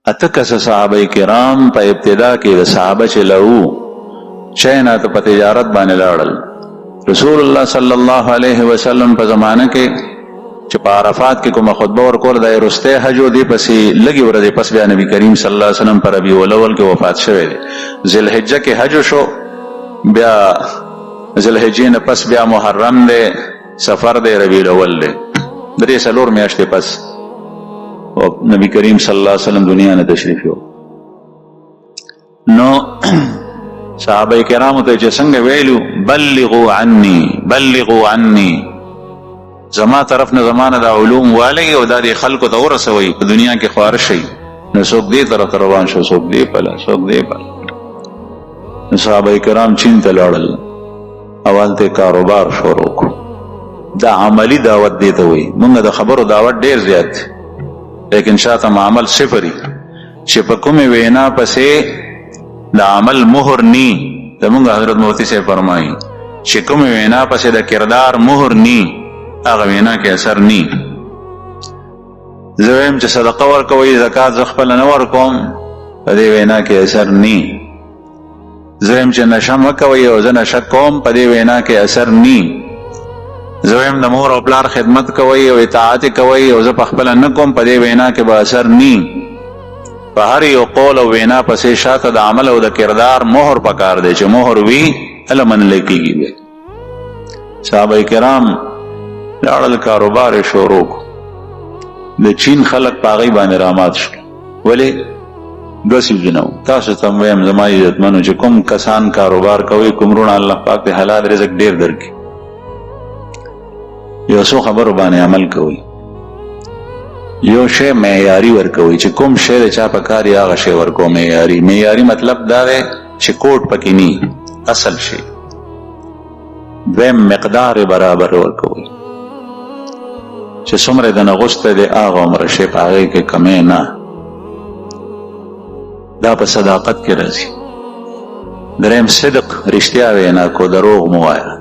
اتکس صحابه کرام په ابتدا کې د صحابه چلو چینا ته په تجارت باندې لاړل. رسول الله صلی الله علیه وسلم په زمانه کې چې په عرفات کې کومه خطبه ورکول د رسته حج دی پسې لګي ورځې پس بیا نبی کریم صلی الله علیه وسلم پر ربیع الاول کې وفات شوه دی. ذل حجه کې حج شو، بیا ذل حجې نه پس بیا محرم دی، سفر دی، ربیع الاول دی، درې څلور میاشتې پس نبی کریم صلی الله علیه وسلم دنیا نه تشریف یو. نو صحابه کرامو ته چې څنګه ویلو بلغوا عني زما طرف نه زمانه د علوم والی او د خلکو ته ورسوي په دنیا کې خوار شي، نو څوک دې طرف روان شو، څوک دې پلا، څوک دې پلا. نو صحابه کرام چین ته لاړل، اول ته کاروبار شروع کړ. دا عملی دعوت دی ته وي، موږ د خبرو دعوت ډیر زیات لیکن شاته عمل صفری. چې په کومه وینا پسې د عمل مهر نی، زمونږ حضرت مفتی سے فرمایي چې کومه وینا پسې د کردار مهر نی، هغه وینا کې اثر نی. زویم چې صدقه ورکوي، زکات ز خپل نه ورکوم، په دې وینا کې اثر نی. زویم چې نشه مکوي او زه نشه کوم، په دې وینا کې اثر نی. زویم د مور او پلار خدمت کوي او اطاعت کوي او زه په خپل نه کوم، په دې وینا کې به اثر نی. په هر یو قول او وینا پسې شاته د عمل او د کردار مهر پکار دی، چې مهر وی اله منل کېږي. صحابه کرام لاړل، کاروبار شروع کړ. د چین خلک په هغې باندې رامات شول. ولې؟ دوه سیزونه وو. تاسو ته وایم زما عزتمنو چې کوم کسان کاروبار کوي، کوم وروڼه الله پاک د حلال رزق ډېر درکړي، یو څو خبرو باندې عمل کوي. یو شی معیاري ورکوي، چې کوم شی د چا په کار هغه شی ورکو. معیاري مطلب دا دی چې کوټ پکې نی، اصل شی. دویم مقدار برابر ورکوي، چې څومره د نغسته دی هغه عمر شی په هغې کې کمی نه. دا په صداقت کې راځي. دریم صدق، رښتیا وینا کو، دروغ مه وایه.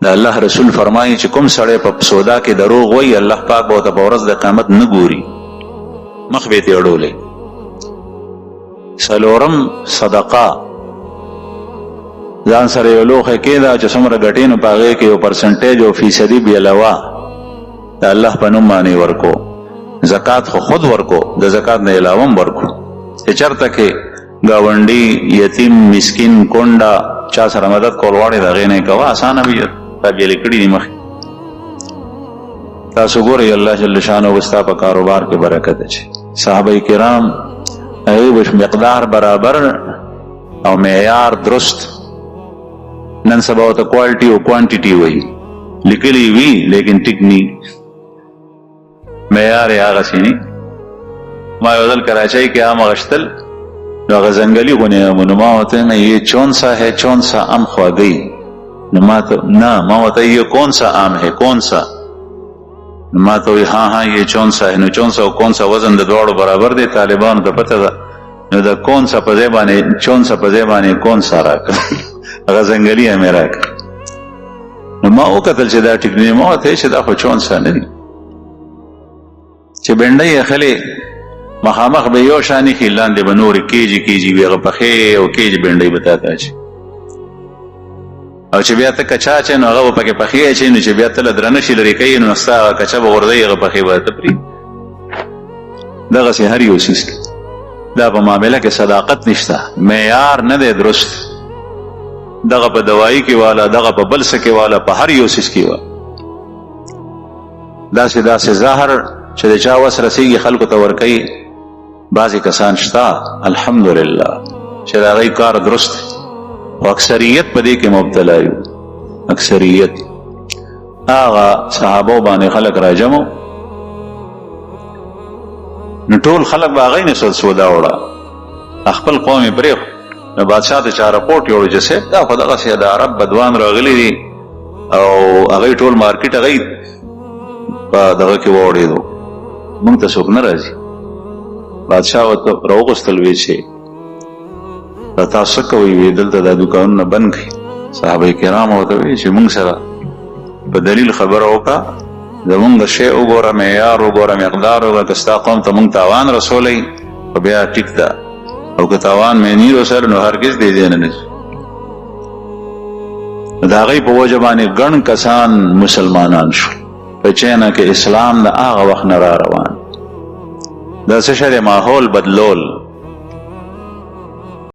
دا الله رسول فرمایي چې کوم سړی په سودا کې دروغ وایي، الله پاک به ورته په ورځ د قیامت نه ګوري، مخ به یې اړولی. څلورم صدقه، ځان سره یو لوښی کېږده چې څومره ګټې نو په هغې کې یو پرسنټیج او فیصدي بې علاوه د الله په نوم باندې ورکو. زکات خو خود ورکو، د زکات نه علاوه هم ورکو. چې چېرته کې ګاونډي، یتیم، مسکین، کونډه چا سره مدد کول غواړي، د هغې نه یې کوه، اسانه وي. تابعلی کړي دي مخکې. تاسو ګورئ الله جل شانه ستا په کاروبار کې برکت اچي. صحابه کرام هغوی مقدار برابر او معیار درست. نن سبا ورته کوالټي او کوانټیټي وایي، لیکلي وي لیکن ټیک نی، معیار یې هغسې نی. ما یو ځل کراچۍ کې آم اغشتل، نو هغه ځنګلي غونې نو ما ورته ویم یہ چون سا ہے، چون سا ام خواږی. نو ما ورته یہ کون سا آم ہے، کون سا؟ نو ما ته وی ہاں یہ چون سا ہے. نو چون سا او کون سا وزن د دواړو برابر دی، طالبانو ته پته ده. نو د کون سا په ځای باندې چون سا په ځای باندې کون سا راکړه، هغه ځنګلي هم یې راکړه. نو ما وکتل چې دا ټیک نه دی. ما ورته چې دا خو چون سا نه دی. چې بنډۍ اخلې مخامخ به یو شانې خي، لاندې به نورې کیجي وي، هغه پخې او کیجي بنډۍ به تا ته اچي. او چې بیا ته کچا اچې نو هغه به پکې پخې اچي، نو چې بیا ته له درنه شي لرې کوي نو ستا هغه کچا به غورځوي، هغه پخې به ته پرېږدي. دغسې هر یو څیز کې دا په معامله کې صداقت نشته، معیار نه دی درست. دغه په دوایي کې والا، دغه په بل څه کې والا، په هر یو څیز کې والا داسې زهر چې د چا وس رسېږي خلکو ته ورکوي. بعضې کسان شته الحمدلله چې د هغوی کار درست دی، او اکثریت په دې کې مبتلا یو. اکثریت هغه صحابو باندې خلک راجمو، نو ټول خلک به هغوی نه سودا وړه، خپل قوم یې پرېښود. نو بادشاه ته چا رپورټ یوړو چې صاحب دا خو دغسې د عرب بدوان راغلي دي او هغوی ټول مارکیټ هغوی په دغه کې واوړېدو، موږ ته څوک نه راځي. بادشاه ورته راوغوښتل، ویې چې دا تاسو څه کوئ؟ وی دلته دا دوکانونه بند کړئ. صحابه کرام ورته ویل چې موږ سره په دلیل خبره وکړه زمونږ د شی وګوره، معیار وګوره، مقدار وګوره. که ستا قوم ته مونږ تاوان رسولی خو بیا ټیک ده، او که تاوان مې نه رسول نو هرګز دې ځای نه ځي. د هغوی په وجه باندې ګڼ کسان مسلمانان شول په چینه کې. اسلام د هغه وخت نه را روان. دا څه شی دی؟ ماحول بدلول.